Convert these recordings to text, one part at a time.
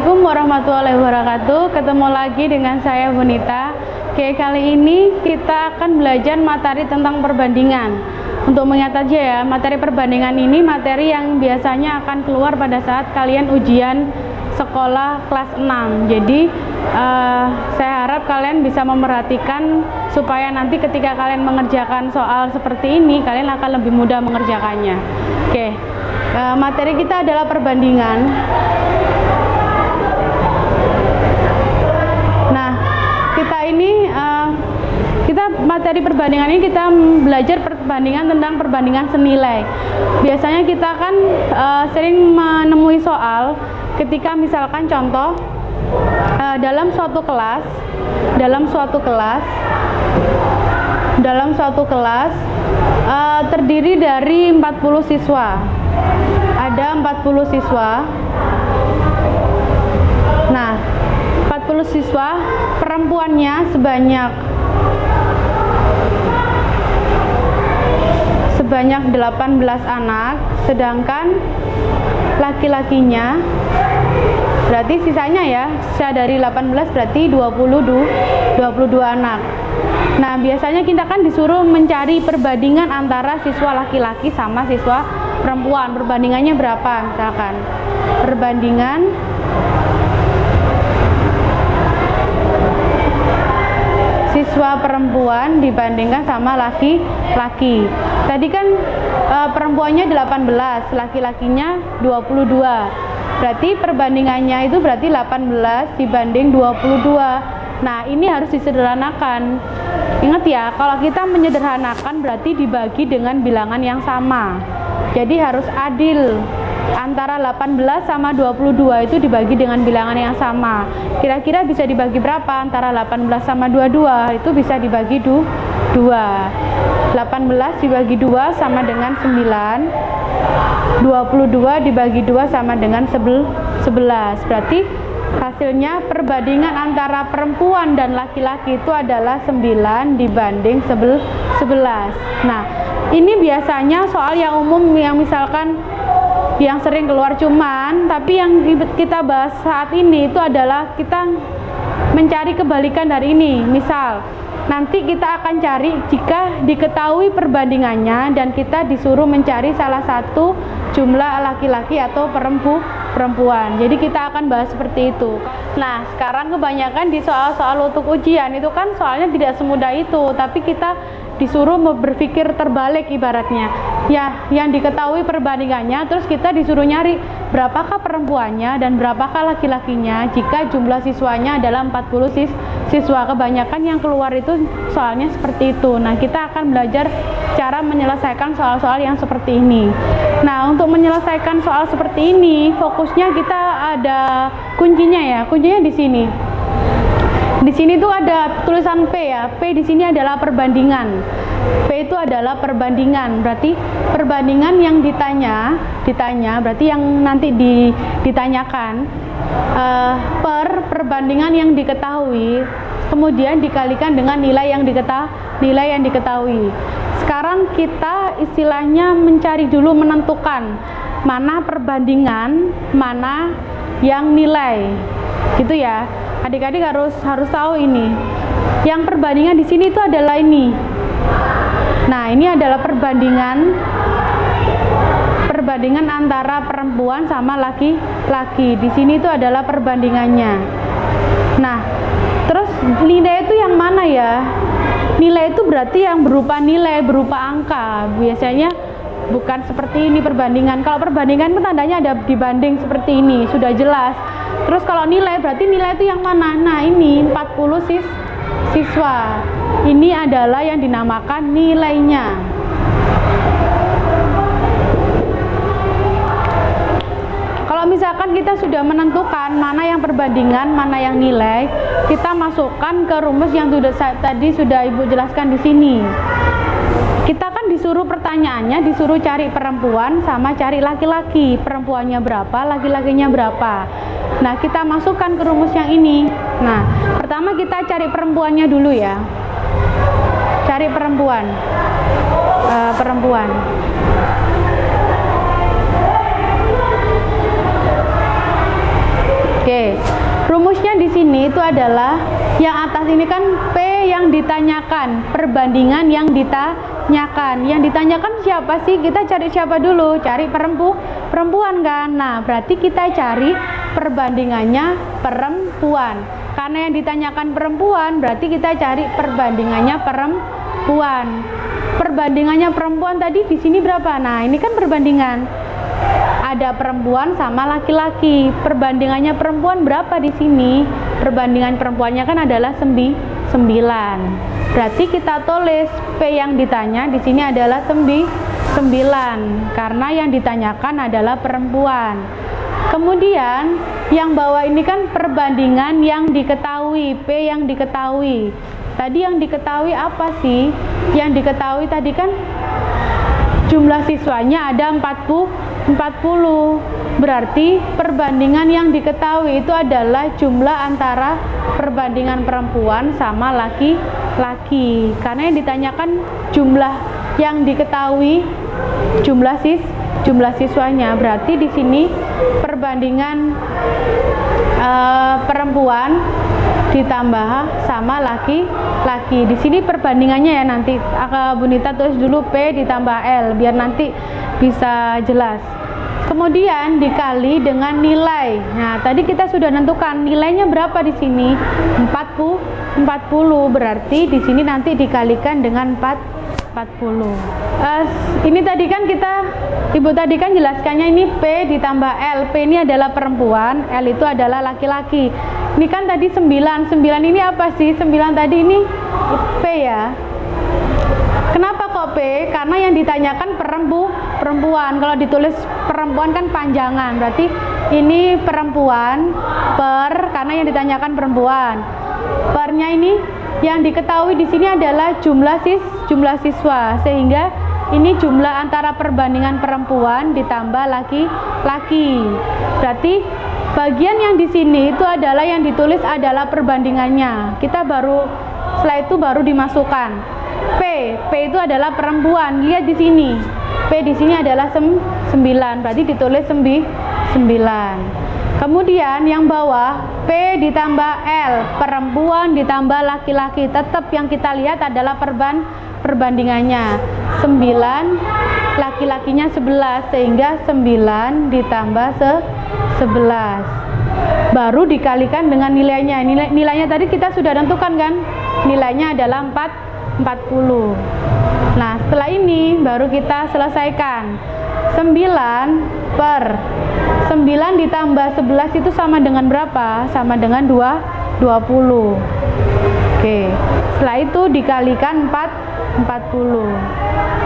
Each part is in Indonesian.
Assalamualaikum warahmatullahi wabarakatuh. Ketemu lagi dengan saya Bunita. Oke, kali ini kita akan belajar materi tentang perbandingan. Untuk mengingat aja ya, materi perbandingan ini materi yang biasanya akan keluar pada saat kalian ujian sekolah kelas 6. Jadi saya harap kalian bisa memperhatikan supaya nanti ketika kalian mengerjakan soal seperti ini, kalian akan lebih mudah mengerjakannya. Oke, materi kita adalah perbandingan. Nah, materi perbandingan ini kita belajar perbandingan tentang perbandingan senilai. Biasanya kita kan sering menemui soal ketika misalkan contoh dalam suatu kelas terdiri dari 40 siswa. Ada 40 siswa. Nah, 40 siswa, perempuannya sebanyak 18 anak, sedangkan laki-lakinya berarti sisanya ya, sisa dari 18 berarti 22 anak. Nah, biasanya kita kan disuruh mencari perbandingan antara siswa laki-laki sama siswa perempuan. Perbandingannya berapa misalkan? Perbandingan siswa perempuan dibandingkan sama laki-laki. Tadi kan perempuannya 18, laki-lakinya 22. Berarti perbandingannya itu berarti 18 dibanding 22. Nah, ini harus disederhanakan. Ingat ya, kalau kita menyederhanakan berarti dibagi dengan bilangan yang sama. Jadi harus adil. Antara 18 sama 22 itu dibagi dengan bilangan yang sama. Kira-kira bisa dibagi berapa? Antara 18 sama 22 itu bisa dibagi 2. 18 dibagi 2 sama dengan 9. 22 dibagi 2 sama dengan 11. Berarti hasilnya perbandingan antara perempuan dan laki-laki itu adalah 9 dibanding 11. Nah, ini biasanya soal yang umum yang misalkan yang sering keluar, cuman tapi yang kita bahas saat ini itu adalah kita mencari kebalikan dari ini. Misal nanti kita akan cari jika diketahui perbandingannya dan kita disuruh mencari salah satu jumlah laki-laki atau perempuan. Jadi kita akan bahas seperti itu. Nah, sekarang kebanyakan di soal-soal untuk ujian itu kan soalnya tidak semudah itu, tapi kita disuruh berpikir terbalik ibaratnya. Ya, yang diketahui perbandingannya, terus kita disuruh nyari berapakah perempuannya dan berapakah laki-lakinya jika jumlah siswanya adalah 40 siswa. Kebanyakan yang keluar itu soalnya seperti itu. Nah, kita akan belajar cara menyelesaikan soal-soal yang seperti ini. Nah, untuk menyelesaikan soal seperti ini, fokusnya kita ada kuncinya ya. Kuncinya di sini. Di sini tuh ada tulisan P ya. P di sini adalah perbandingan. P itu adalah perbandingan. Berarti perbandingan yang ditanya berarti yang nanti ditanyakan per perbandingan yang diketahui, kemudian dikalikan dengan nilai yang diketahui. Sekarang kita istilahnya mencari dulu, menentukan mana perbandingan, mana yang nilai. Gitu ya. Adik-adik harus tahu ini. Yang perbandingan di sini itu adalah ini. Nah, ini adalah perbandingan antara perempuan sama laki-laki. Di sini itu adalah perbandingannya. Nah, terus nilai itu yang mana ya? Nilai itu berarti yang berupa angka. Biasanya bukan seperti ini perbandingan. Kalau perbandingan itu tandanya ada dibanding seperti ini, sudah jelas. Terus kalau nilai berarti nilai itu yang mana? Nah, ini 40 siswa. Ini adalah yang dinamakan nilainya. Kalau misalkan kita sudah menentukan mana yang perbandingan, mana yang nilai, kita masukkan ke rumus yang tadi sudah Ibu jelaskan di sini. Kita kan disuruh pertanyaannya, disuruh cari perempuan sama cari laki-laki. Perempuannya berapa, laki-lakinya berapa. Nah, kita masukkan ke rumus yang ini. Nah, pertama kita cari perempuannya dulu ya. Cari perempuan. Oke. Rumusnya di sini itu adalah yang atas ini kan P yang ditanyakan, perbandingan yang ditanyakan. Yang ditanyakan siapa sih? Kita cari siapa dulu? Cari perempuan kan? Nah, berarti kita cari perbandingannya perempuan. Karena yang ditanyakan perempuan, berarti kita cari perbandingannya perempuan. Perbandingannya perempuan tadi di sini berapa? Nah, ini kan perbandingan. Ada perempuan sama laki-laki. Perbandingannya perempuan berapa di sini? Perbandingan perempuannya kan adalah 9. Berarti kita tulis P yang ditanya di sini adalah 9 karena yang ditanyakan adalah perempuan. Kemudian yang bawah ini kan perbandingan yang diketahui, P yang diketahui. Tadi yang diketahui apa sih? Yang diketahui tadi kan jumlah siswanya ada 40. Berarti perbandingan yang diketahui itu adalah jumlah antara perbandingan perempuan sama laki-laki. Karena yang ditanyakan jumlah yang diketahui, jumlah siswanya. Berarti di sini perbandingan perempuan ditambah sama laki-laki. Di sini perbandingannya ya, nanti Bu Nita tulis dulu P ditambah L biar nanti bisa jelas. Kemudian dikali dengan nilai. Nah, tadi kita sudah tentukan nilainya berapa di sini? 40. Berarti di sini nanti dikalikan dengan 40. Ini tadi kan Ibu tadi kan jelaskannya ini P ditambah L. P ini adalah perempuan, L itu adalah laki-laki. Ini kan tadi 9 ini apa sih? 9 tadi ini P ya. Kenapa kok P? Karena yang ditanyakan perempuan. Kalau ditulis perempuan kan panjangan. Berarti ini perempuan per, karena yang ditanyakan perempuan. Pernya ini yang diketahui di sini adalah jumlah siswa, sehingga ini jumlah antara perbandingan perempuan ditambah laki-laki. Berarti bagian yang di sini itu adalah yang ditulis adalah perbandingannya. Setelah itu baru dimasukkan. P itu adalah perempuan. Lihat di sini. P di sini adalah 9. Berarti ditulis 9. Kemudian yang bawah P ditambah L, perempuan ditambah laki-laki. Tetap yang kita lihat adalah perbandingannya 9, laki-lakinya 11, sehingga 9 ditambah 11 baru dikalikan dengan nilainya. Nilainya tadi kita sudah tentukan kan, nilainya adalah 40. Nah, setelah ini baru kita selesaikan. 9 per 9 ditambah 11 itu sama dengan berapa? Sama dengan 20. Oke, setelah itu dikalikan 40.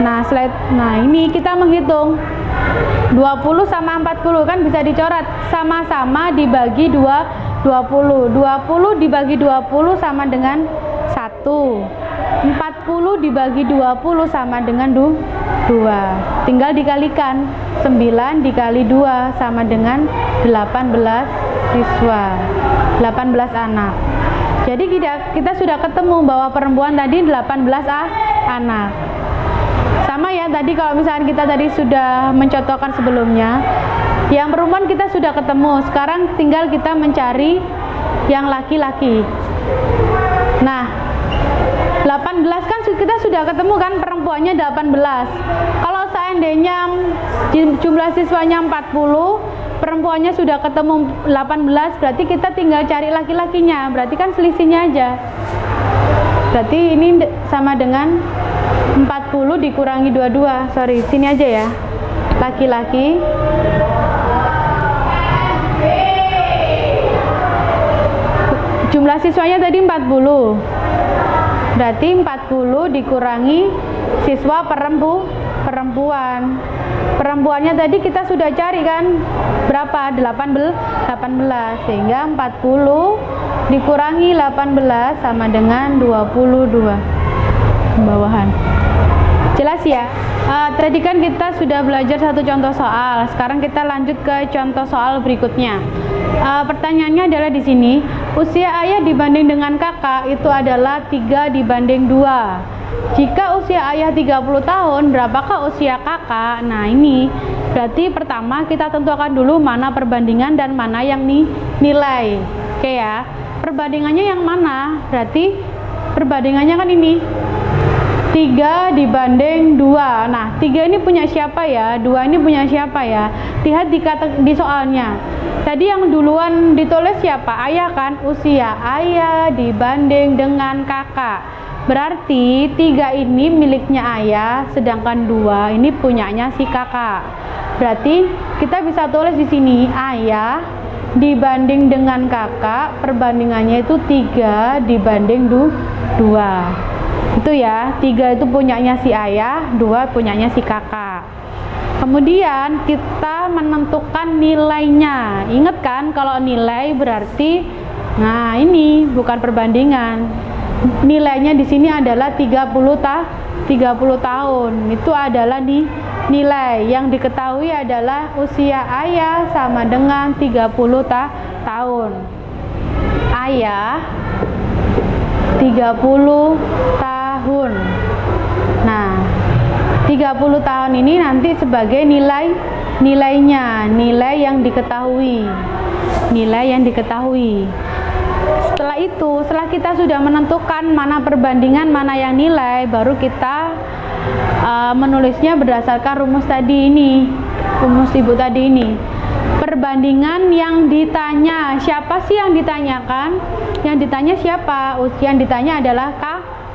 Nah, ini kita menghitung 20 sama 40 kan bisa dicoret, sama-sama dibagi 20 dibagi 20 sama dengan 1. 40 dibagi 20 sama dengan 2. Tinggal dikalikan. 9 dikali 2 sama dengan 18 siswa, 18 anak. Jadi kita sudah ketemu bahwa perempuan tadi 18 anak. Sama ya, tadi kalau misalnya kita tadi sudah mencontohkan sebelumnya, yang perempuan kita sudah ketemu. Sekarang tinggal kita mencari yang laki-laki. Nah, 18 kan kita sudah ketemu kan, perempuannya 18. Kalau seandainya jumlah siswanya 40, perempuannya sudah ketemu 18, berarti kita tinggal cari laki-lakinya. Berarti kan selisihnya aja. Berarti ini sama dengan 40 dikurangi 22. Sorry, sini aja ya. Laki-laki jumlah siswanya tadi 40. Berarti 40 dikurangi siswa perempuan. Perempuannya tadi kita sudah cari kan berapa? 18. Sehingga 40 dikurangi 18 sama dengan 22. Bawahan. Jelas ya? Tadi kan kita sudah belajar satu contoh soal. Sekarang kita lanjut ke contoh soal berikutnya. Pertanyaannya adalah di sini, usia ayah dibanding dengan kakak itu adalah 3 dibanding 2. Jika usia ayah 30 tahun, berapakah usia kakak? Nah, ini berarti pertama kita tentukan dulu mana perbandingan dan mana yang nilai. Oke ya, perbandingannya yang mana? Berarti perbandingannya kan ini 3 dibanding 2. Nah, 3 ini punya siapa ya? 2 ini punya siapa ya? Lihat di soalnya. Tadi yang duluan ditulis siapa? Ayah kan? Usia ayah dibanding dengan kakak. Berarti 3 ini miliknya ayah, sedangkan 2 ini punyanya si kakak. Berarti kita bisa tulis di sini ayah dibanding dengan kakak, perbandingannya itu 3 dibanding 2. Itu ya, 3 itu punyanya si ayah, 2 punyanya si kakak. Kemudian kita menentukan nilainya. Ingat kan kalau nilai berarti, nah ini bukan perbandingan. Nilainya di sini adalah 30 tahun. Itu adalah nilai yang diketahui adalah usia ayah sama dengan 30 tahun. Ayah 30 tahun. Nah, 30 tahun ini nanti sebagai nilainya, nilai yang diketahui. Nilai yang diketahui. Setelah itu, setelah kita sudah menentukan mana perbandingan, mana yang nilai, baru kita menulisnya berdasarkan rumus tadi ini, rumus ibu tadi ini. Perbandingan yang ditanya, siapa sih yang ditanyakan? Yang ditanya siapa? Yang ditanya adalah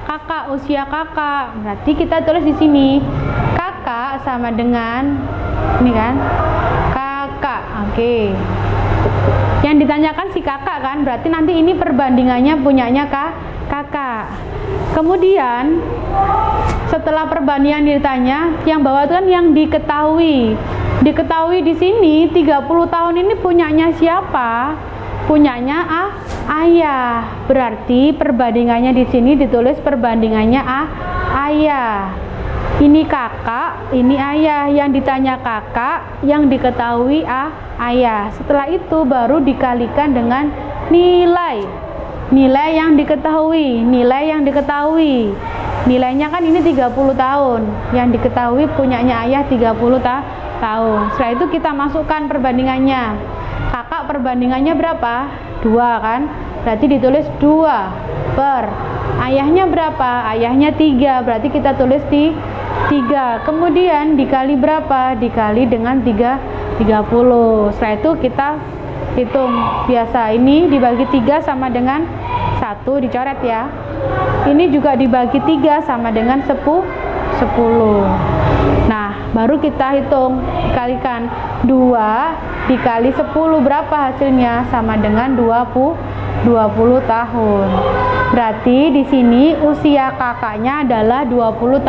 kakak, usia kakak. Berarti kita tulis di sini kakak sama dengan ini kan, kakak. Oke. Yang ditanyakan si kakak kan, berarti nanti ini perbandingannya punyanya kakak. Kemudian setelah perbandingan ditanya, yang bawah itu kan yang diketahui. Diketahui di sini 30 tahun ini punyanya siapa? Punyanya ayah. Berarti perbandingannya di sini ditulis perbandingannya ayah. Ini kakak, ini ayah. Yang ditanya kakak, yang diketahui ayah. Setelah itu baru dikalikan dengan nilai. Nilai yang diketahui, nilai yang diketahui. Nilainya kan ini 30 tahun. Yang diketahui punyanya ayah 30 tahun. Setelah itu kita masukkan perbandingannya. Kakak perbandingannya berapa? 2 kan? Berarti ditulis 2 per. Ayahnya berapa? Ayahnya 3. Berarti kita tulis 3. Kemudian dikali berapa? Dikali dengan 30. Setelah itu kita hitung biasa. Ini dibagi 3 sama dengan 1, dicoret ya. Ini juga dibagi 3 sama dengan 10. Nah, baru kita hitung, dikalikan 2 dikali 10 berapa hasilnya? Sama dengan 20 tahun. Berarti di sini usia kakaknya adalah 20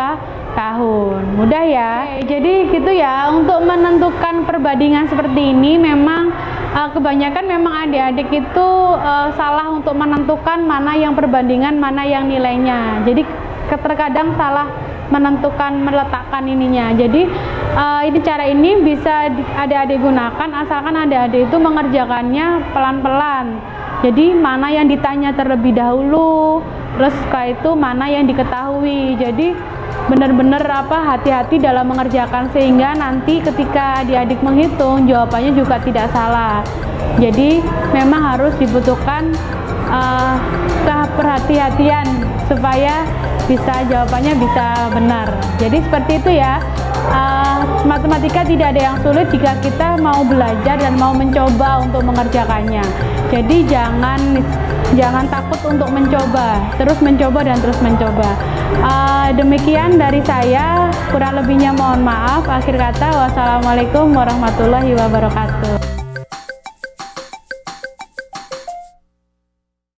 tahun. Mudah ya. Jadi gitu ya, untuk menentukan perbandingan seperti ini memang kebanyakan memang adik-adik itu salah untuk menentukan mana yang perbandingan, mana yang nilainya. Jadi terkadang salah menentukan, meletakkan ininya. Jadi ini cara ini bisa adik-adik gunakan asalkan adik-adik itu mengerjakannya pelan-pelan. Jadi mana yang ditanya terlebih dahulu, terus setelah itu mana yang diketahui. Jadi benar-benar hati-hati dalam mengerjakan sehingga nanti ketika adik-adik menghitung jawabannya juga tidak salah. Jadi memang harus dibutuhkan kehati-hatian supaya jawabannya bisa benar. Jadi seperti itu ya. Matematika tidak ada yang sulit jika kita mau belajar dan mau mencoba untuk mengerjakannya. Jadi jangan takut untuk mencoba, terus mencoba dan terus mencoba. Demikian dari saya, kurang lebihnya mohon maaf. Akhir kata, wassalamualaikum warahmatullahi wabarakatuh.